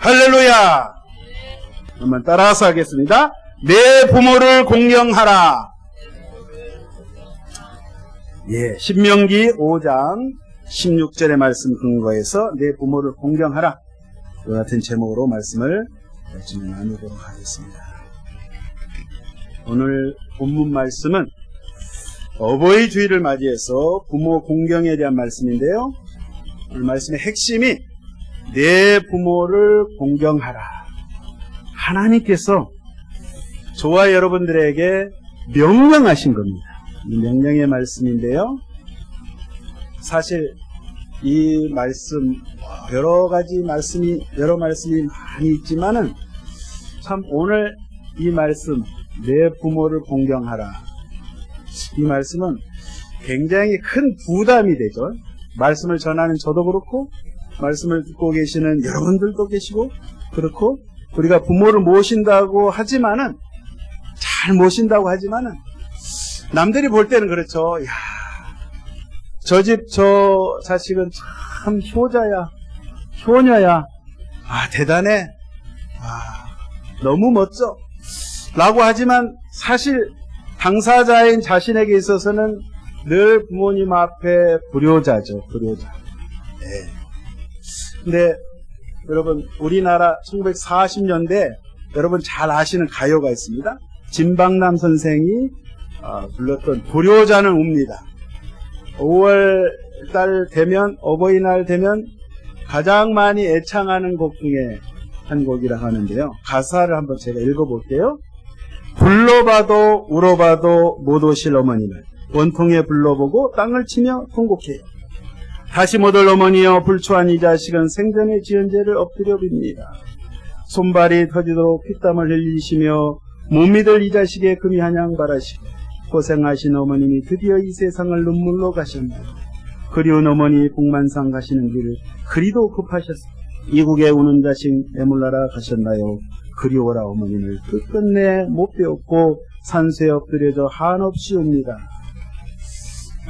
할렐루야! 한번 따라서 하겠습니다. 내 부모를 공경하라. 예, 신명기 5장 16절의 말씀 근거해서 내 부모를 공경하라. 이와 같은 제목으로 말씀을 나누도록 하겠습니다. 오늘 본문 말씀은 어버이 주일을 맞이해서 부모 공경에 대한 말씀인데요. 오늘 말씀의 핵심이 내 부모를 공경하라. 하나님께서 저와 여러분들에게 명령하신 겁니다. 이 명령의 말씀인데요. 사실 이 말씀 여러 말씀이 많이 있지만은 참 오늘 이 말씀 내 부모를 공경하라. 이 말씀은 굉장히 큰 부담이 되죠. 말씀을 전하는 저도 그렇고 말씀을 듣고 계시는 여러분들도 계시고 그렇고 우리가 부모를 모신다고 하지만은 잘 모신다고 하지만은 남들이 볼 때는 그렇죠. 야, 저 집 저 자식은 참 효자야, 효녀야. 아, 대단해. 아, 너무 멋져. 라고 하지만 사실 당사자인 자신에게 있어서는 늘 부모님 앞에 불효자죠, 불효자. 네. 근데 여러분, 우리나라 1940년대 여러분 잘 아시는 가요가 있습니다. 진박남 선생이 불렀던 불효자는 웁니다. 5월달 되면, 어버이날 되면 가장 많이 애창하는 곡 중에 한 곡이라 하는데요. 가사를 한번 제가 읽어볼게요. 불러봐도 울어봐도 못 오실 어머님을 원통에 불러보고 땅을 치며 통곡해요. 다시 못 올 어머니여 불초한 이 자식은 생전에 지은 죄를 엎드려 빕니다. 손발이 터지도록 핏땀을 흘리시며 못 믿을 이 자식의 금이 한양 바라시고 고생하신 어머님이 드디어 이 세상을 눈물로 가셨나요? 그리운 어머니 복만상 가시는 길 그리도 급하셨어. 이국에 우는 자식 내몰라라 가셨나요? 그리워라 어머님을 끝끝내 못 배웠고 산수에 엎드려져 한없이 옵니다.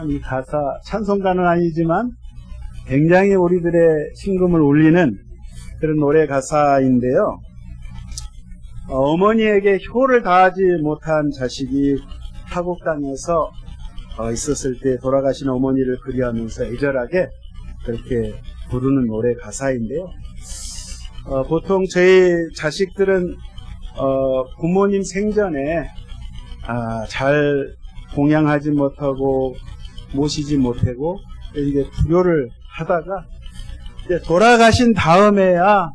이 가사 찬송가는 아니지만 굉장히 우리들의 심금을 울리는 그런 노래 가사인데요. 어머니에게 효를 다하지 못한 자식이 타국 땅에서 있었을 때 돌아가신 어머니를 그리하면서 애절하게 그렇게 부르는 노래 가사인데요. 보통 저희 자식들은 부모님 생전에 잘 공양하지 못하고 모시지 못하고 이게 불효를 하다가 이제 돌아가신 다음에야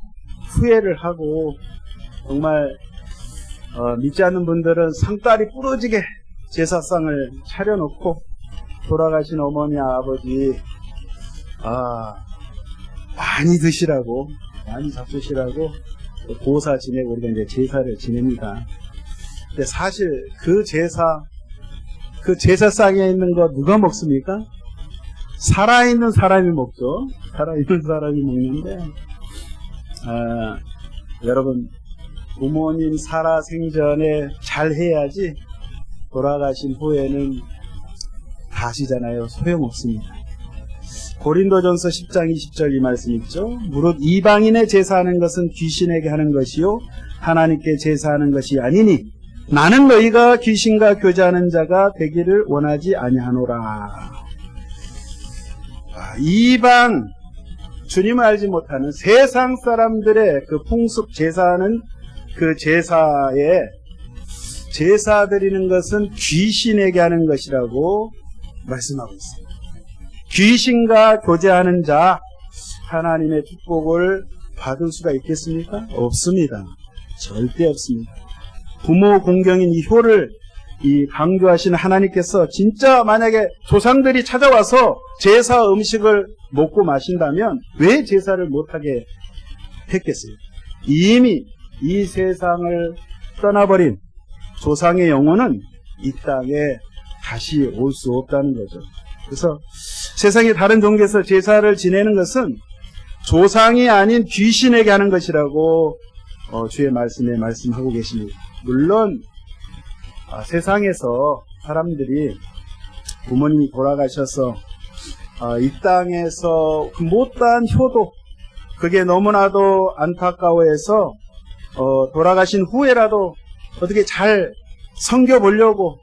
후회를 하고 정말 믿지 않는 분들은 상다리 부러지게 제사상을 차려놓고 돌아가신 어머니 아버지 많이 드시라고 많이 잡수시라고 고사 지내고 우리가 이제 제사를 지냅니다. 근데 사실 그 제사상에 있는 거 누가 먹습니까? 살아있는 사람이 먹죠. 살아있는 사람이 먹는데 여러분 부모님 살아생전에 잘 해야지 돌아가신 후에는 다시잖아요. 소용없습니다. 고린도전서 10장 20절 이 말씀 있죠. 무릇 이방인의 제사하는 것은 귀신에게 하는 것이요 하나님께 제사하는 것이 아니니 나는 너희가 귀신과 교제하는 자가 되기를 원하지 아니하노라. 이방 주님을 알지 못하는 세상 사람들의 그 풍습 제사하는 그 제사에 제사 드리는 것은 귀신에게 하는 것이라고 말씀하고 있습니다. 귀신과 교제하는 자 하나님의 축복을 받을 수가 있겠습니까? 없습니다. 절대 없습니다. 부모 공경인 이 효를 강조하시는 하나님께서 진짜 만약에 조상들이 찾아와서 제사 음식을 먹고 마신다면 왜 제사를 못하게 했겠어요? 이미 이 세상을 떠나버린 조상의 영혼은 이 땅에 다시 올 수 없다는 거죠. 그래서 세상의 다른 종교에서 제사를 지내는 것은 조상이 아닌 귀신에게 하는 것이라고 주의 말씀에 말씀하고 계십니다. 물론 세상에서 사람들이 부모님이 돌아가셔서 이 땅에서 그 못다한 효도, 그게 너무나도 안타까워해서 돌아가신 후에라도 어떻게 잘 섬겨보려고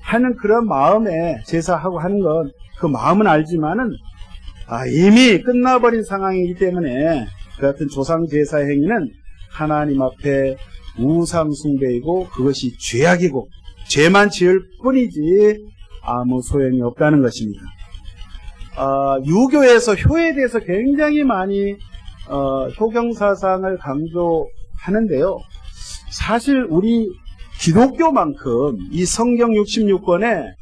하는 그런 마음에 제사하고 하는 건 그 마음은 알지만은 이미 끝나버린 상황이기 때문에 그 같은 조상 제사 행위는 하나님 앞에 우상 숭배이고 그것이 죄악이고 죄만 지을 뿐이지 아무 소용이 없다는 것입니다. 유교에서 효에 대해서 굉장히 많이 효경사상을 강조하는데요. 사실 우리 기독교만큼 이 성경 66권에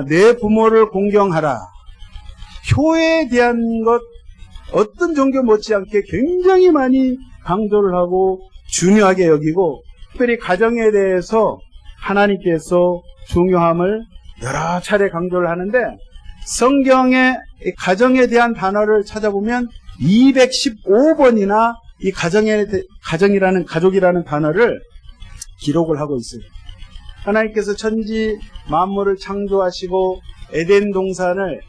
내 부모를 공경하라, 효에 대한 것 어떤 종교 못지않게 굉장히 많이 강조를 하고 중요하게 여기고, 특별히 가정에 대해서 하나님께서 중요함을 여러 차례 강조를 하는데, 성경의 가정에 대한 단어를 찾아보면 215번이나 이 가족이라는 단어를 기록을 하고 있어요. 하나님께서 천지 만물을 창조하시고 에덴 동산을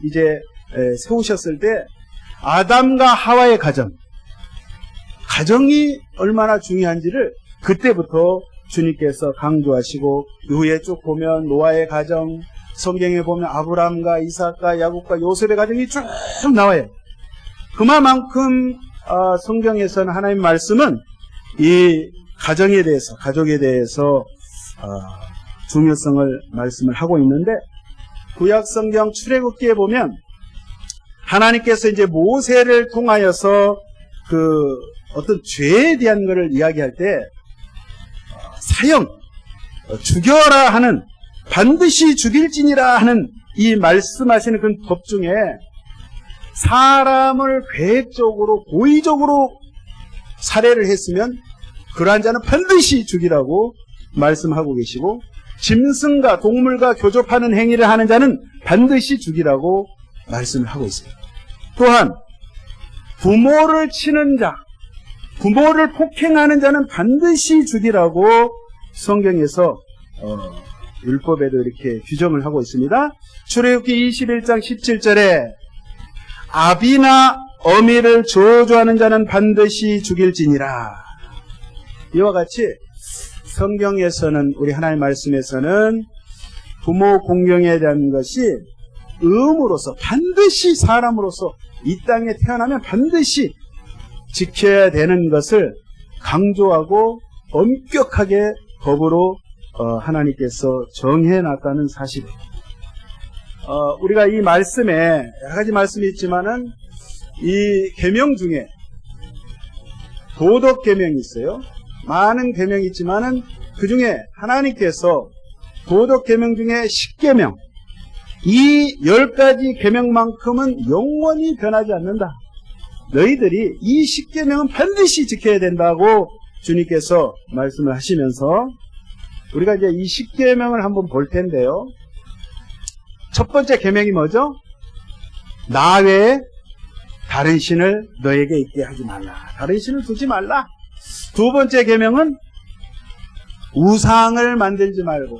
이제 세우셨을 때 아담과 하와의 가정이 얼마나 중요한지를 그때부터 주님께서 강조하시고, 이후에 쭉 보면 노아의 가정, 성경에 보면 아브라함과 이삭과 야곱과 요셉의 가정이 쭉 나와요. 그만큼 성경에서는 하나님 말씀은 이 가정에 대해서, 가족에 대해서 중요성을 말씀을 하고 있는데, 구약 성경 출애굽기에 보면 하나님께서 이제 모세를 통하여서 그 어떤 죄에 대한 것을 이야기할 때 죽여라 하는, 반드시 죽일지니라 하는 이 말씀하시는 그 법 중에 사람을 계획적으로 고의적으로 살해를 했으면 그러한 자는 반드시 죽이라고 말씀하고 계시고, 짐승과 동물과 교접하는 행위를 하는 자는 반드시 죽이라고 말씀을 하고 있어요. 또한 부모를 치는 자, 부모를 폭행하는 자는 반드시 죽이라고 성경에서 율법에도 이렇게 규정을 하고 있습니다. 출애굽기 21장 17절에 아비나 어미를 저주하는 자는 반드시 죽일지니라. 이와 같이 성경에서는, 우리 하나님 말씀에서는 부모 공경에 대한 것이 의무로서, 반드시 사람으로서 이 땅에 태어나면 반드시 지켜야 되는 것을 강조하고 엄격하게 법으로 하나님께서 정해놨다는 사실이에요. 우리가 이 말씀에 여러 가지 말씀이 있지만은 이 계명 중에 도덕 계명이 있어요. 많은 계명이 있지만은 그 중에 하나님께서 도덕 계명 중에 10계명, 이 10가지 계명만큼은 영원히 변하지 않는다. 너희들이 이 10계명은 반드시 지켜야 된다고 주님께서 말씀을 하시면서 우리가 이제 이 10계명을 한번 볼 텐데요. 첫 번째 계명이 뭐죠? 나 외에 다른 신을 너에게 있게 하지 말라. 다른 신을 두지 말라. 두 번째 계명은 우상을 만들지 말고,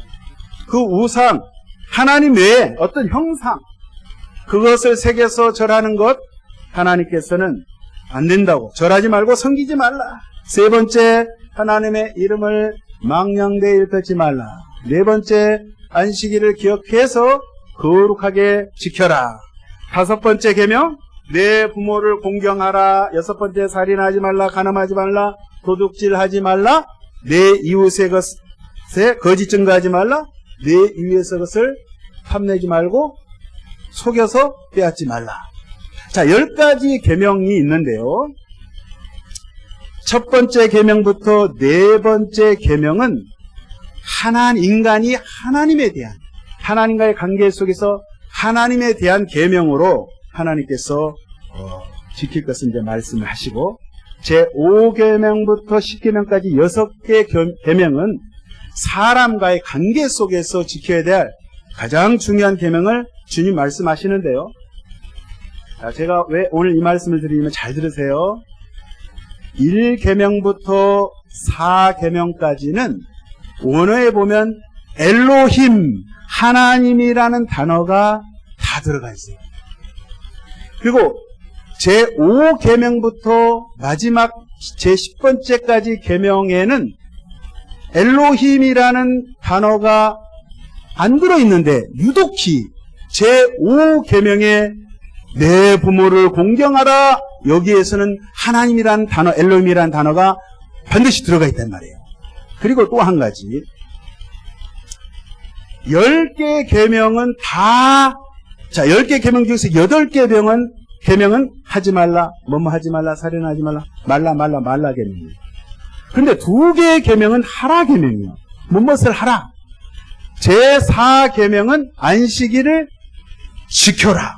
그 우상, 하나님 외에 어떤 형상, 그것을 새겨서 절하는 것 하나님께서는 안 된다고, 절하지 말고 섬기지 말라. 세 번째, 하나님의 이름을 망령되이 일컫지 말라. 네 번째, 안식일을 기억해서 거룩하게 지켜라. 다섯 번째 계명, 내 부모를 공경하라. 여섯 번째, 살인하지 말라, 간음하지 말라, 도둑질하지 말라, 내 이웃의 것에 거짓 증거하지 말라, 내 이웃의 것을 탐내지 말고 속여서 빼앗지 말라. 자, 10가지 계명이 있는데요. 첫 번째 계명부터 네 번째 계명은 인간이 하나님에 대한, 하나님과의 관계 속에서 하나님에 대한 계명으로 하나님께서 지킬 것을 이제 말씀을 하시고, 제5계명부터 10계명까지 6개 계명은 사람과의 관계 속에서 지켜야 될 가장 중요한 계명을 주님 말씀하시는데요. 제가 왜 오늘 이 말씀을 드리면 잘 들으세요. 1계명부터 4계명까지는 원어에 보면 엘로힘, 하나님이라는 단어가 다 들어가 있어요. 그리고 제5계명부터 마지막 제10번째까지 계명에는 엘로힘이라는 단어가 안 들어있는데 유독히 제5계명에 내 부모를 공경하라, 여기에서는 하나님이라는 단어, 엘로힘이라는 단어가 반드시 들어가 있단 말이에요. 그리고 또 한 가지, 10개 계명은 다, 자, 10개 계명 중에서 8개 계명은 하지 말라, 뭐뭐 하지 말라, 살인하지 말라, 말라 계명이에요. 근데 2개의 계명은 하라 계명이에요. 무엇을 하라. 제4계명은 안식일을 지켜라.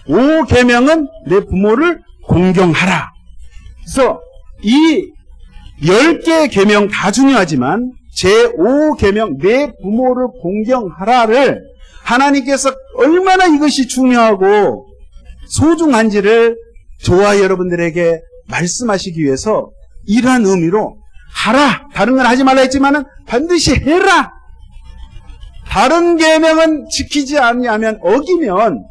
5계명은 내 부모를 공경하라. 그래서 이 10개의 계명 다 중요하지만 제5계명 내 부모를 공경하라를 하나님께서 얼마나 이것이 중요하고 소중한지를 저와 여러분들에게 말씀하시기 위해서 이러한 의미로 하라, 다른 건 하지 말라 했지만은 반드시 해라. 다른 계명은 지키지 아니하면, 어기면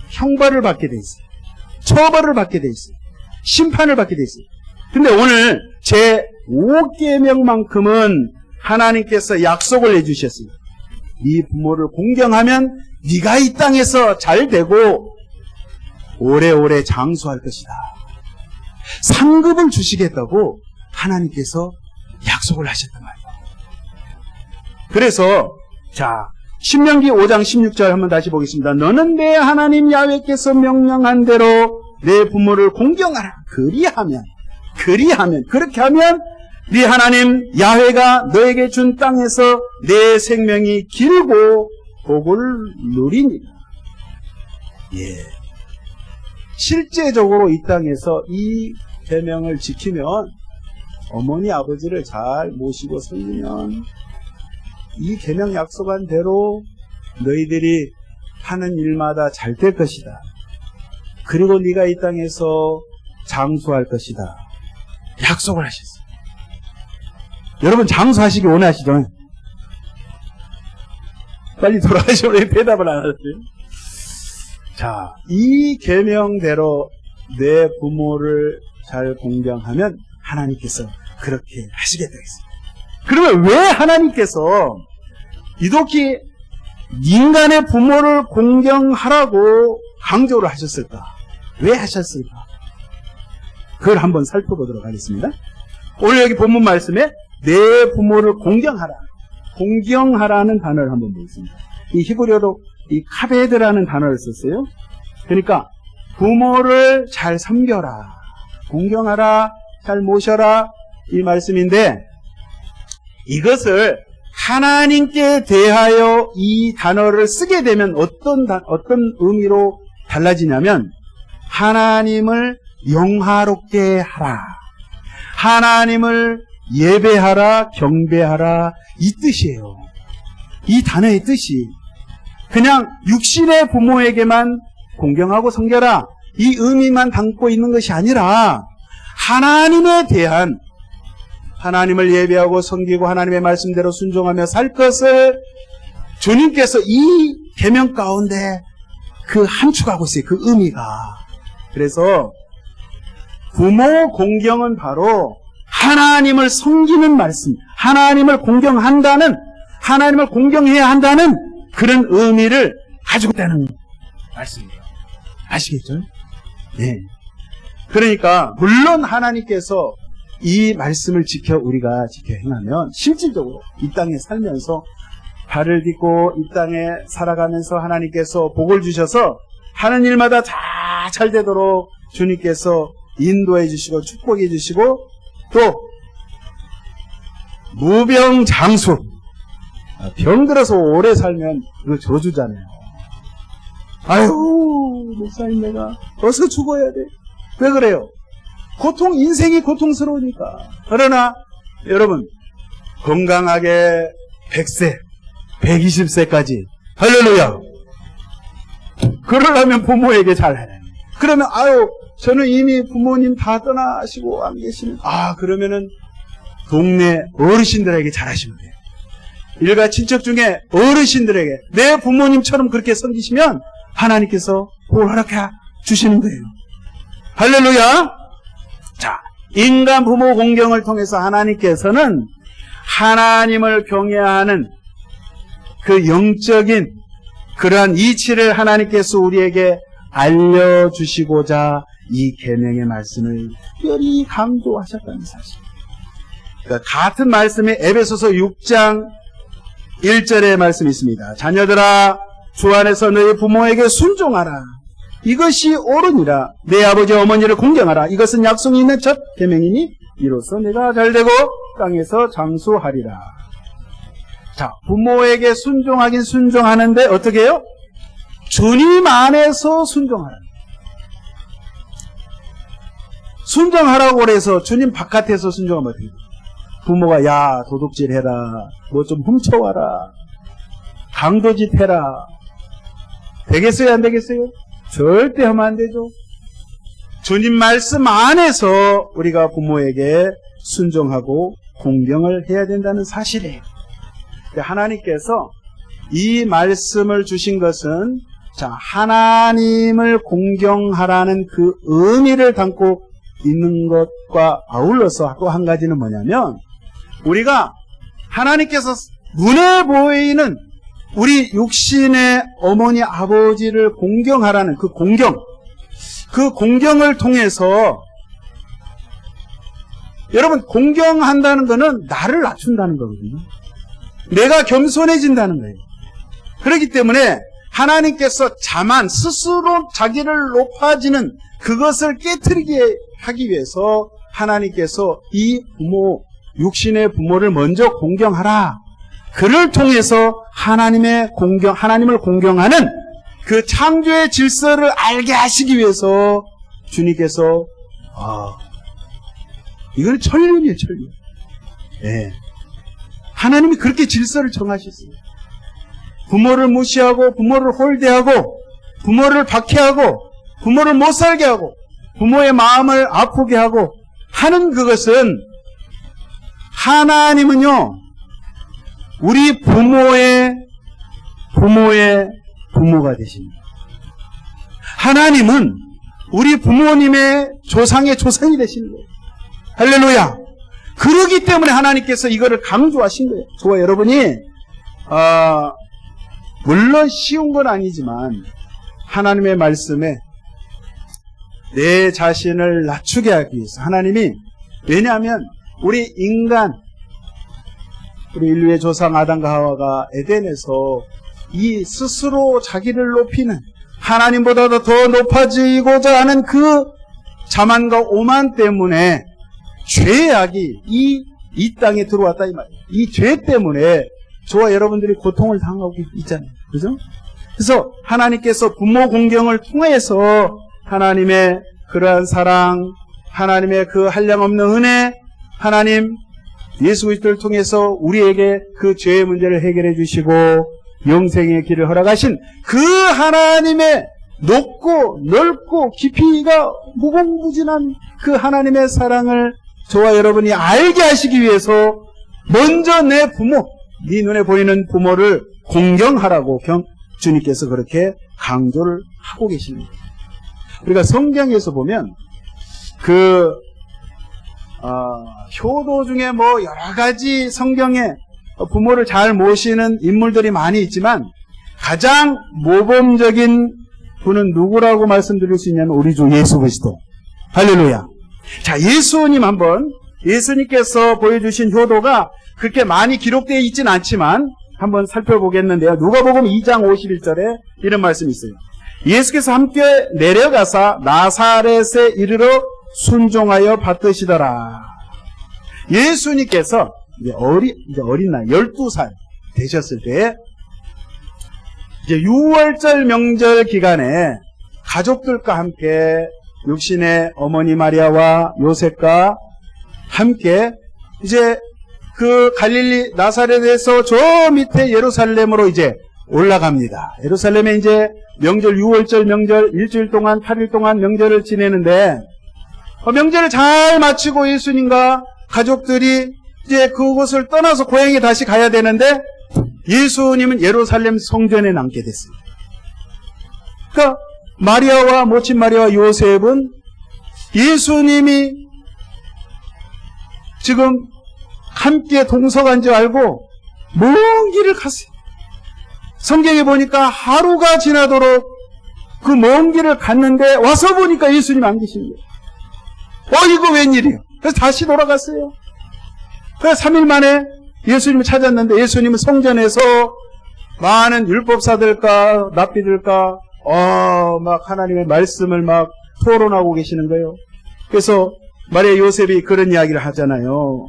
형벌을 받게 돼 있어요. 처벌을 받게 돼 있어요. 심판을 받게 돼 있어요. 근데 오늘 제5계명만큼은 하나님께서 약속을 해주셨어요. 네 부모를 공경하면 네가 이 땅에서 잘 되고 오래오래 장수할 것이다. 상급을 주시겠다고 하나님께서 약속을 하셨단 말이에요. 그래서 자, 신명기 5장 16절 한번 다시 보겠습니다. 너는 내 하나님 야훼께서 명령한 대로 내 부모를 공경하라. 그렇게 하면 네 하나님 야훼가 너에게 준 땅에서 내 생명이 길고 복을 누리니라. 예. 실제적으로 이 땅에서 이 계명을 지키면, 어머니 아버지를 잘 모시고 섬기면 이 계명 약속한 대로 너희들이 하는 일마다 잘 될 것이다. 그리고 네가 이 땅에서 장수할 것이다. 약속을 하셨어요. 여러분 장수하시기 원하시죠? 빨리 돌아가시면 대답을 안 하세요. 자, 이 계명대로 내 부모를 잘 공경하면 하나님께서 그렇게 하시겠다고 했습니다. 그러면 왜 하나님께서 이렇게 인간의 부모를 공경하라고 강조를 하셨을까? 왜 하셨을까? 그걸 한번 살펴보도록 하겠습니다. 오늘 여기 본문 말씀에 내 부모를 공경하라. 공경하라는 단어를 한번 보겠습니다. 이 히브리어로 이 카베드라는 단어를 썼어요. 그러니까 부모를 잘 섬겨라, 공경하라, 잘 모셔라, 이 말씀인데, 이것을 하나님께 대하여 이 단어를 쓰게 되면 어떤 의미로 달라지냐면, 하나님을 영화롭게 하라, 하나님을 예배하라, 경배하라, 이 뜻이에요. 이 단어의 뜻이 그냥 육신의 부모에게만 공경하고 섬겨라, 이 의미만 담고 있는 것이 아니라 하나님에 대한, 하나님을 예배하고 섬기고 하나님의 말씀대로 순종하며 살 것을 주님께서 이 계명 가운데 함축하고 있어요. 그 의미가. 그래서 부모 공경은 바로 하나님을 섬기는 말씀, 하나님을 공경한다는, 하나님을 공경해야 한다는 그런 의미를 가지고 있다는 말씀이에요. 아시겠죠? 네. 그러니까 물론 하나님께서 이 말씀을 우리가 지켜 행하면 실질적으로 이 땅에 살면서 발을 딛고 이 땅에 살아가면서 하나님께서 복을 주셔서 하는 일마다 다 잘 되도록 주님께서 인도해 주시고 축복해 주시고, 또 무병장수, 병들어서 오래 살면 그거 저주잖아요. 아유, 목사님 내가 어서 죽어야 돼. 왜 그래요? 인생이 고통스러우니까. 그러나 여러분, 건강하게 100세, 120세까지 할렐루야, 그러려면 부모에게 잘해야 돼. 그러면 저는 이미 부모님 다 떠나시고 안 계시는, 그러면은 동네 어르신들에게 잘하시면 돼요. 일가 친척 중에 어르신들에게 내 부모님처럼 그렇게 섬기시면 하나님께서 복을 허락해 주시는 거예요. 할렐루야. 자, 인간 부모 공경을 통해서 하나님께서는 하나님을 경외하는 그 영적인 그러한 이치를 하나님께서 우리에게 알려주시고자 이 계명의 말씀을 특별히 강조하셨다는 사실. 그러니까 같은 말씀이 에베소서 6장 1절의 말씀이 있습니다. 자녀들아, 주 안에서 너희 부모에게 순종하라. 이것이 옳으니라. 내 아버지 어머니를 공경하라. 이것은 약속이 있는 첫 계명이니 이로써 내가 잘되고 땅에서 장수하리라. 자, 부모에게 순종하긴 순종하는데 어떻게 해요? 주님 안에서 순종하라. 순종하라고 그래서 주님 바깥에서 순종하면 어떻게 돼요? 부모가 야 도둑질 해라, 뭐 좀 훔쳐와라, 강도짓 해라, 되겠어요 안 되겠어요? 절대 하면 안 되죠. 주님 말씀 안에서 우리가 부모에게 순종하고 공경을 해야 된다는 사실이에요. 하나님께서 이 말씀을 주신 것은 자, 하나님을 공경하라는 그 의미를 담고 있는 것과 아울러서 또 한 가지는 뭐냐면, 우리가 하나님께서 눈에 보이는 우리 육신의 어머니 아버지를 공경하라는 그 공경을 통해서, 여러분 공경한다는 것은 나를 낮춘다는 거거든요. 내가 겸손해진다는 거예요. 그렇기 때문에 하나님께서 스스로 자기를 높아지는 그것을 깨트리게 하기 위해서 하나님께서 이 육신의 부모를 먼저 공경하라. 그를 통해서 하나님을 공경하는 그 창조의 질서를 알게 하시기 위해서 주님께서 이건 천륜이에요, 천륜. 네. 하나님이 그렇게 질서를 정하셨어요. 부모를 무시하고, 부모를 홀대하고, 부모를 박해하고, 부모를 못 살게 하고, 부모의 마음을 아프게 하고 하는 그것은, 하나님은요, 우리 부모의 부모가 되십니다. 하나님은 우리 부모님의 조상의 조상이 되시는 거예요. 할렐루야. 그러기 때문에 하나님께서 이거를 강조하신 거예요. 저와 여러분이 물론 쉬운 건 아니지만 하나님의 말씀에 내 자신을 낮추게 하기 위해서 하나님이, 왜냐하면 우리 인류의 조상 아담과 하와가 에덴에서 이 스스로 자기를 높이는, 하나님보다도 더 높아지고자 하는 그 자만과 오만 때문에 죄악이 이 땅에 들어왔다 이 말이에요. 이 죄 때문에 저와 여러분들이 고통을 당하고 있잖아요. 그죠? 그래서 하나님께서 부모 공경을 통해서 하나님의 그러한 사랑, 하나님의 그 한량없는 은혜, 하나님 예수 그리스도를 통해서 우리에게 그 죄의 문제를 해결해 주시고 영생의 길을 허락하신 그 하나님의 높고 넓고 깊이가 무궁무진한 그 하나님의 사랑을 저와 여러분이 알게 하시기 위해서 먼저 내 부모, 네 눈에 보이는 부모를 공경하라고 주님께서 그렇게 강조를 하고 계십니다. 우리가 성경에서 보면 효도 중에 뭐 여러 가지 성경에 부모를 잘 모시는 인물들이 많이 있지만 가장 모범적인 분은 누구라고 말씀드릴 수 있냐면 우리 주 예수 그리스도. 할렐루야. 자, 예수님께서 보여주신 효도가 그렇게 많이 기록되어 있진 않지만 한번 살펴보겠는데요. 누가복음 2장 51절에 이런 말씀이 있어요. 예수께서 함께 내려가사 나사렛에 이르러 순종하여 받드시더라. 예수님께서 이제 어린 나이 12살 되셨을 때 이제 6월절 명절 기간에 가족들과 함께 육신의 어머니 마리아와 요셉과 함께 이제 그 갈릴리 나사렛에서 저 밑에 예루살렘으로 이제 올라갑니다. 예루살렘에 이제 명절 6월절 명절 일주일 동안 8일 동안 명절을 지내는데 명절을 잘 마치고 예수님과 가족들이 이제 그곳을 떠나서 고향에 다시 가야 되는데 예수님은 예루살렘 성전에 남게 됐어요. 그러니까 모친 마리아와 요셉은 예수님이 지금 함께 동석한 줄 알고 먼 길을 갔어요. 성경에 보니까 하루가 지나도록 그 먼 길을 갔는데 와서 보니까 예수님 안 계신 거예요. 이거 웬일이에요? 그래서 다시 돌아갔어요. 그래서 3일 만에 예수님을 찾았는데 예수님은 성전에서 많은 율법사들과 랍비들과 막 하나님의 말씀을 막 토론하고 계시는 거예요. 그래서 마리아 요셉이 그런 이야기를 하잖아요.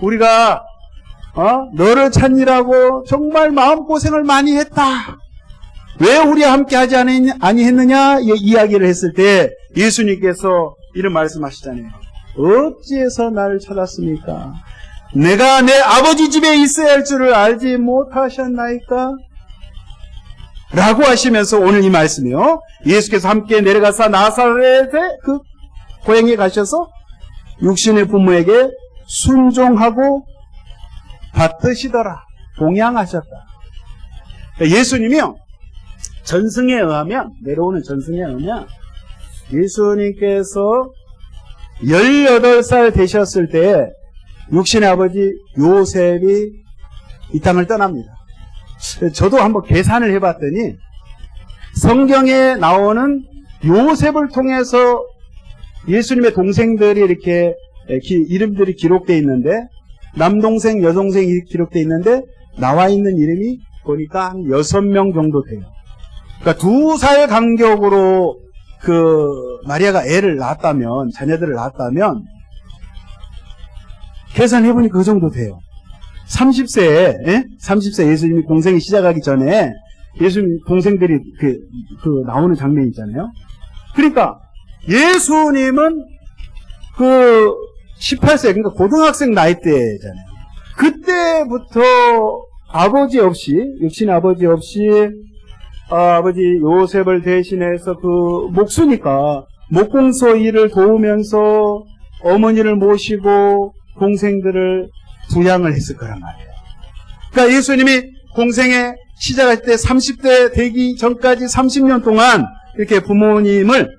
우리가 너를 찾느라고 정말 마음고생을 많이 했다. 왜 우리와 함께 하지 아니했느냐 이야기를 했을 때 예수님께서 이런 말씀하시잖아요. 어찌해서 나를 찾았습니까? 내가 내 아버지 집에 있어야 할 줄을 알지 못하셨나이까? 라고 하시면서 오늘 이 말씀이요. 예수께서 함께 내려가서 나사렛의 그 고향에 가셔서 육신의 부모에게 순종하고 받드시더라. 봉양하셨다. 예수님이요. 전승에 의하면, 내려오는 전승에 의하면 예수님께서 18살 되셨을 때 육신의 아버지 요셉이 이 땅을 떠납니다. 저도 한번 계산을 해봤더니 성경에 나오는 요셉을 통해서 예수님의 동생들이 이렇게 이름들이 기록되어 있는데 남동생, 여동생이 기록되어 있는데 나와 있는 이름이 보니까 한 6명 정도 돼요. 그러니까 2살 간격으로 마리아가 애를 낳았다면, 자녀들을 낳았다면 계산해보니까 그 정도 돼요. 30세에 예수님이 공생이 시작하기 전에 예수님 동생들이 나오는 장면이 있잖아요. 그러니까 예수님은 18세, 그러니까 고등학생 나이 때잖아요. 그때부터 아버지 없이, 육신의 아버지 없이, 아버지 요셉을 대신해서 목수니까 목공소 일을 도우면서 어머니를 모시고 동생들을 부양을 했을 거란 말이에요. 그러니까 예수님이 공생에 시작할 때 30대 되기 전까지 30년 동안 이렇게 부모님을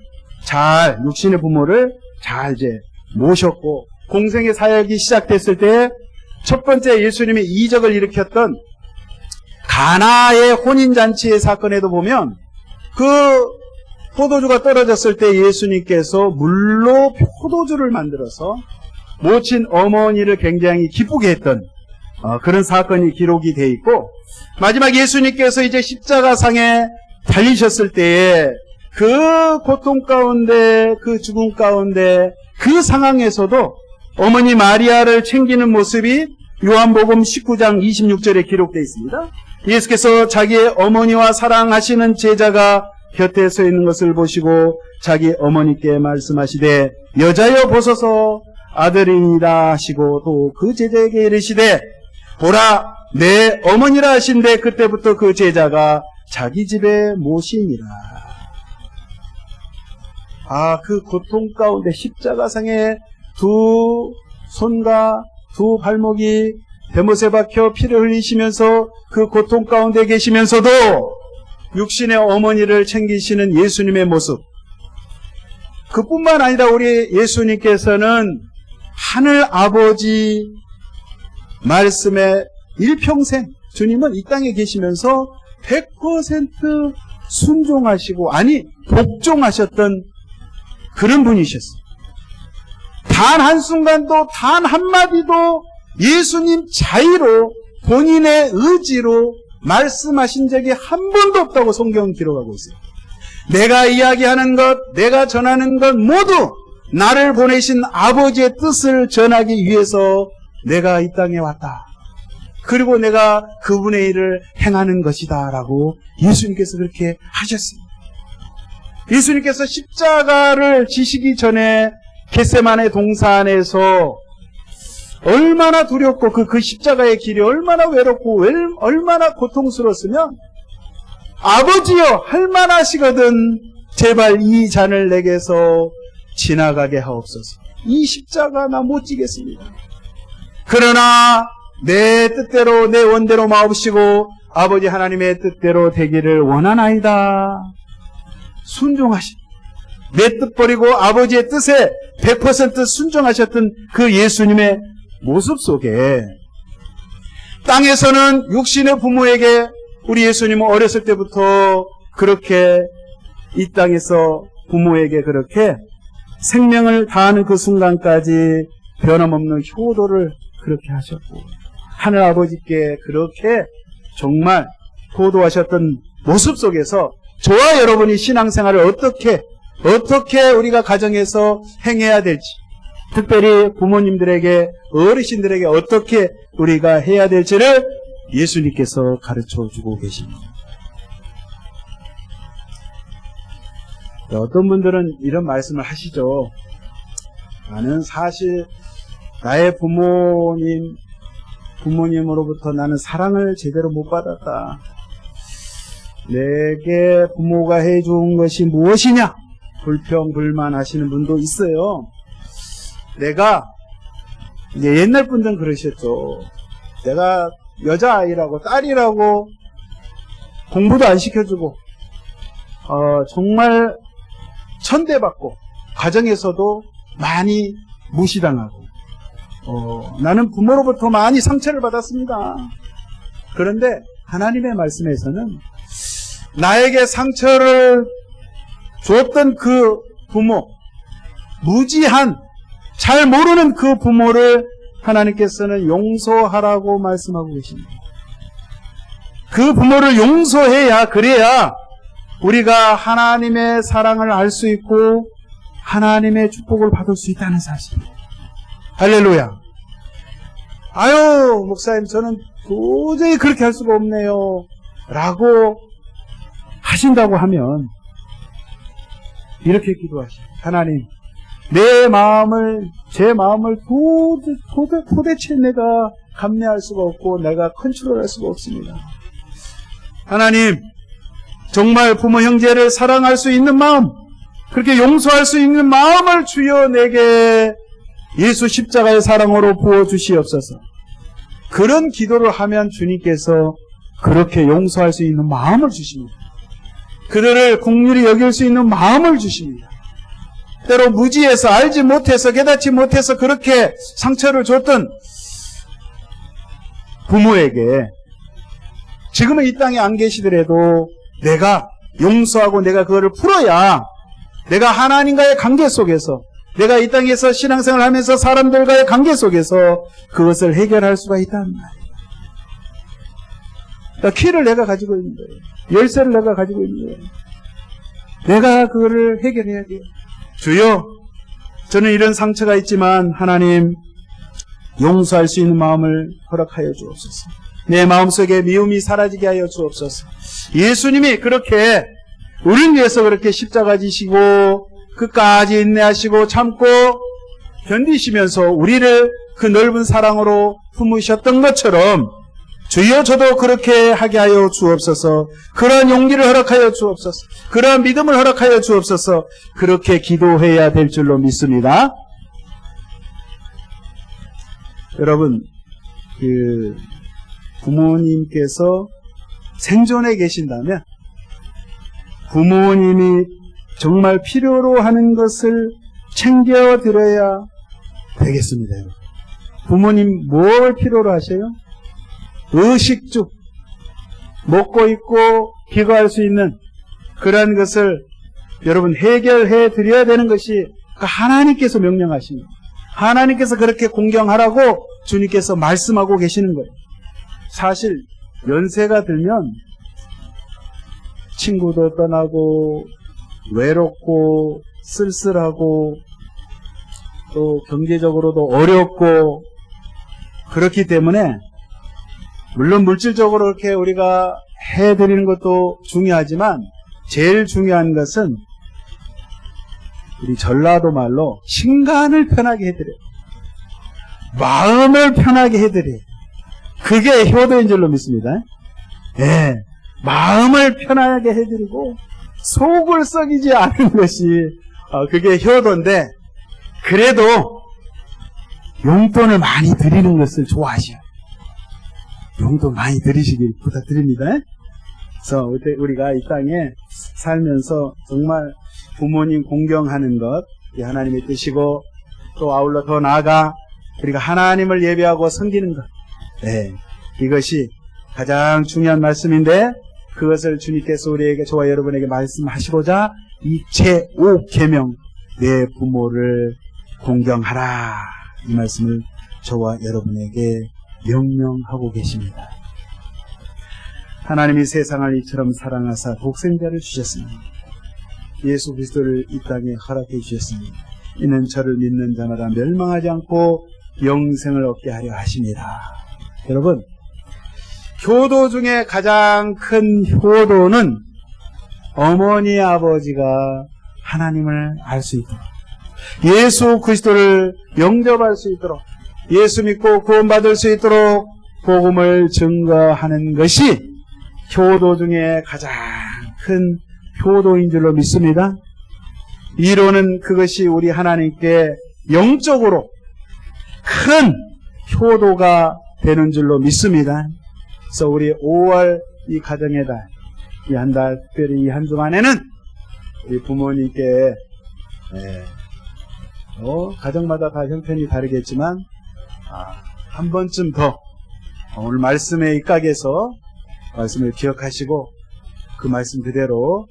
육신의 부모를 잘 이제 모셨고, 공생의 사역이 시작됐을 때 첫 번째 예수님이 이적을 일으켰던 가나의 혼인잔치의 사건에도 보면 포도주가 떨어졌을 때 예수님께서 물로 포도주를 만들어서 모친 어머니를 굉장히 기쁘게 했던 그런 사건이 기록이 되어 있고, 마지막 예수님께서 이제 십자가상에 달리셨을 때에 그 고통 가운데, 그 죽음 가운데, 그 상황에서도 어머니 마리아를 챙기는 모습이 요한복음 19장 26절에 기록되어 있습니다. 예수께서 자기의 어머니와 사랑하시는 제자가 곁에 서 있는 것을 보시고 자기 어머니께 말씀하시되 여자여 보소서 아들이니라 하시고 또 그 제자에게 이르시되 보라 내 어머니라 하신데 그때부터 그 제자가 자기 집에 모시니라. 그 고통 가운데 십자가상에 두 손과 두 발목이 대못에 박혀 피를 흘리시면서 그 고통 가운데 계시면서도 육신의 어머니를 챙기시는 예수님의 모습, 그뿐만 아니라 우리 예수님께서는 하늘 아버지 말씀에 일평생, 주님은 이 땅에 계시면서 100% 순종하시고 복종하셨던 그런 분이셨어요. 단 한순간도, 단 한마디도 예수님 자의로, 본인의 의지로 말씀하신 적이 한 번도 없다고 성경은 기록하고 있어요. 내가 이야기하는 것, 내가 전하는 것 모두 나를 보내신 아버지의 뜻을 전하기 위해서 내가 이 땅에 왔다. 그리고 내가 그분의 일을 행하는 것이다 라고 예수님께서 그렇게 하셨습니다. 예수님께서 십자가를 지시기 전에 겟세마네 동산에서 얼마나 두렵고 그 십자가의 길이 얼마나 외롭고 얼마나 고통스러웠으면 아버지여 할만하시거든 제발 이 잔을 내게서 지나가게 하옵소서. 이 십자가 나 못 지겠습니다. 그러나 내 뜻대로 내 원대로 마옵시고 아버지 하나님의 뜻대로 되기를 원하나이다. 순종하신 내 뜻 버리고 아버지의 뜻에 100% 순종하셨던 그 예수님의 모습 속에 땅에서는 육신의 부모에게 우리 예수님은 어렸을 때부터 그렇게 이 땅에서 부모에게 그렇게 생명을 다하는 그 순간까지 변함없는 효도를 그렇게 하셨고 하늘 아버지께 그렇게 정말 효도하셨던 모습 속에서 저와 여러분이 신앙생활을 어떻게 우리가 가정에서 행해야 될지, 특별히 부모님들에게, 어르신들에게 어떻게 우리가 해야 될지를 예수님께서 가르쳐주고 계십니다. 어떤 분들은 이런 말씀을 하시죠. 나는 사실 나의 부모님으로부터 나는 사랑을 제대로 못 받았다. 내게 부모가 해준 것이 무엇이냐? 불평불만 하시는 분도 있어요. 내가 이제 옛날 분들은 그러셨죠. 내가 여자아이라고 딸이라고 공부도 안 시켜주고 정말 천대받고 가정에서도 많이 무시당하고 나는 부모로부터 많이 상처를 받았습니다. 그런데 하나님의 말씀에서는 나에게 상처를 줬던 그 부모, 무지한 잘 모르는 그 부모를 하나님께서는 용서하라고 말씀하고 계십니다. 그 부모를 용서해야, 그래야 우리가 하나님의 사랑을 알 수 있고 하나님의 축복을 받을 수 있다는 사실. 할렐루야. 아유, 목사님, 저는 도저히 그렇게 할 수가 없네요. 라고 하신다고 하면 이렇게 기도하시오. 하나님, 제 마음을 도대체 내가 감내할 수가 없고 내가 컨트롤할 수가 없습니다. 하나님, 정말 부모 형제를 사랑할 수 있는 마음, 그렇게 용서할 수 있는 마음을 주여 내게 예수 십자가의 사랑으로 부어주시옵소서. 그런 기도를 하면 주님께서 그렇게 용서할 수 있는 마음을 주십니다. 그들을 긍휼히 여길 수 있는 마음을 주십니다. 때로 무지해서 알지 못해서 깨닫지 못해서 그렇게 상처를 줬던 부모에게 지금은 이 땅에 안 계시더라도 내가 용서하고 내가 그거를 풀어야 내가 하나님과의 관계 속에서, 내가 이 땅에서 신앙생활을 하면서 사람들과의 관계 속에서 그것을 해결할 수가 있다는 말이에요. 그러니까 키를 내가 가지고 있는 거예요. 열쇠를 내가 가지고 있는 거예요. 내가 그거를 해결해야 돼요. 주여, 저는 이런 상처가 있지만 하나님 용서할 수 있는 마음을 허락하여 주옵소서. 내 마음속에 미움이 사라지게 하여 주옵소서. 예수님이 그렇게 우리를 위해서 그렇게 십자가 지시고 끝까지 인내하시고 참고 견디시면서 우리를 그 넓은 사랑으로 품으셨던 것처럼 주여 저도 그렇게 하게 하여 주옵소서. 그러한 용기를 허락하여 주옵소서. 그러한 믿음을 허락하여 주옵소서. 그렇게 기도해야 될 줄로 믿습니다. 여러분, 부모님께서 생존해 계신다면 부모님이 정말 필요로 하는 것을 챙겨드려야 되겠습니다. 부모님 뭘 필요로 하셔요? 의식주, 먹고 입고 기거할 수 있는 그러한 것을 여러분 해결해 드려야 되는 것이 하나님께서 명령하십니다. 하나님께서 그렇게 공경하라고 주님께서 말씀하고 계시는 거예요. 사실 연세가 들면 친구도 떠나고 외롭고 쓸쓸하고 또 경제적으로도 어렵고 그렇기 때문에 물론 물질적으로 이렇게 우리가 해드리는 것도 중요하지만 제일 중요한 것은 우리 전라도 말로 신간을 편하게 해드려요. 마음을 편하게 해드려요. 그게 효도인 줄로 믿습니다. 예, 마음을 편하게 해드리고 속을 썩이지 않은 것이 그게 효도인데 그래도 용돈을 많이 드리는 것을 좋아하셔요. 용돈 많이 드리시길 부탁드립니다. 그래서 우리가 이 땅에 살면서 정말 부모님 공경하는 것, 이 하나님의 뜻이고, 또 아울러 더 나아가 우리가 하나님을 예배하고 섬기는 것, 네, 이것이 가장 중요한 말씀인데, 그것을 주님께서 우리에게, 저와 여러분에게 말씀하시고자 이 제5계명, 내 부모를 공경하라, 이 말씀을 저와 여러분에게 명령하고 계십니다. 하나님이 세상을 이처럼 사랑하사 독생자를 주셨습니다. 예수 그리스도를 이 땅에 허락해 주셨습니다. 이는 저를 믿는 자마다 멸망하지 않고 영생을 얻게 하려 하십니다. 여러분, 효도 중에 가장 큰 효도는 어머니 아버지가 하나님을 알 수 있도록, 예수 그리스도를 영접할 수 있도록, 예수 믿고 구원받을 수 있도록 복음을 증거하는 것이 효도 중에 가장 큰 효도인 줄로 믿습니다. 이로는 그것이 우리 하나님께 영적으로 큰 효도가 되는 줄로 믿습니다. 그래서 우리 5월 이 가정의 달, 이 한 달, 특별히 이 한 주간에는 우리 부모님께, 가정마다 다 형편이 다르겠지만, 한 번쯤 더 오늘 말씀에 입각해서 말씀을 기억하시고 그 말씀 그대로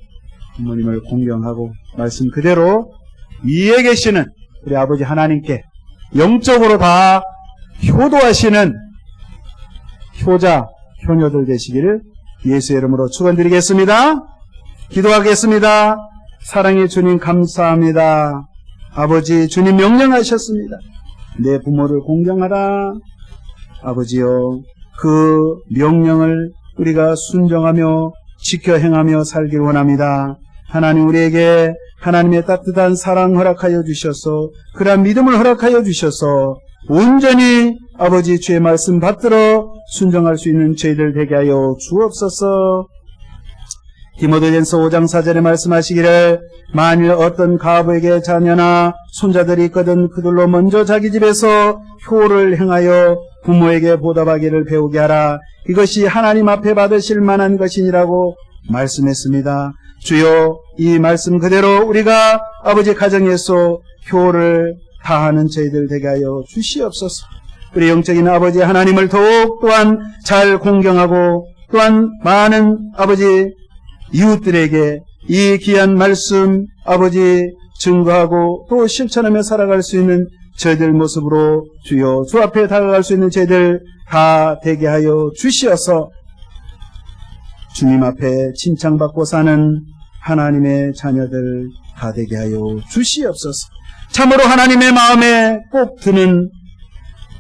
부모님을 공경하고 말씀 그대로 위에 계시는 우리 아버지 하나님께 영적으로 다 효도하시는 효자, 효녀들 되시기를 예수의 이름으로 축원드리겠습니다. 기도하겠습니다. 사랑의 주님 감사합니다. 아버지, 주님 명령하셨습니다. 내 부모를 공경하라. 아버지여, 그 명령을 우리가 순종하며 지켜 행하며 살기를 원합니다. 하나님, 우리에게 하나님의 따뜻한 사랑 허락하여 주셔서, 그러한 믿음을 허락하여 주셔서 온전히 아버지 주의 말씀 받들어 순종할 수 있는 저희들 되게 하여 주옵소서. 디모데전서 5장 4절에 말씀하시기를, 만일 어떤 가부에게 자녀나 손자들이 있거든 그들로 먼저 자기 집에서 효를 행하여 부모에게 보답하기를 배우게 하라. 이것이 하나님 앞에 받으실 만한 것이니라고 말씀했습니다. 주여, 이 말씀 그대로 우리가 아버지 가정에서 효를 다하는 저희들 되게 하여 주시옵소서. 우리 영적인 아버지 하나님을 더욱 또한 잘 공경하고, 또한 많은 아버지 이웃들에게 이 귀한 말씀 아버지 증거하고 또 실천하며 살아갈 수 있는 저희들 모습으로 주여 주 앞에 다가갈 수 있는 저희들 다 되게 하여 주시어서 주님 앞에 칭찬받고 사는 하나님의 자녀들 다 되게 하여 주시옵소서. 참으로 하나님의 마음에 꼭 드는,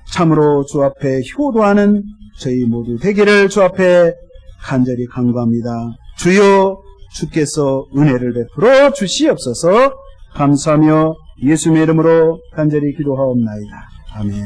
참으로 주 앞에 효도하는 저희 모두 되기를 주 앞에 간절히 간구합니다. 주여, 주께서 은혜를 베풀어 주시옵소서. 감사하며 예수님의 이름으로 간절히 기도하옵나이다. 아멘.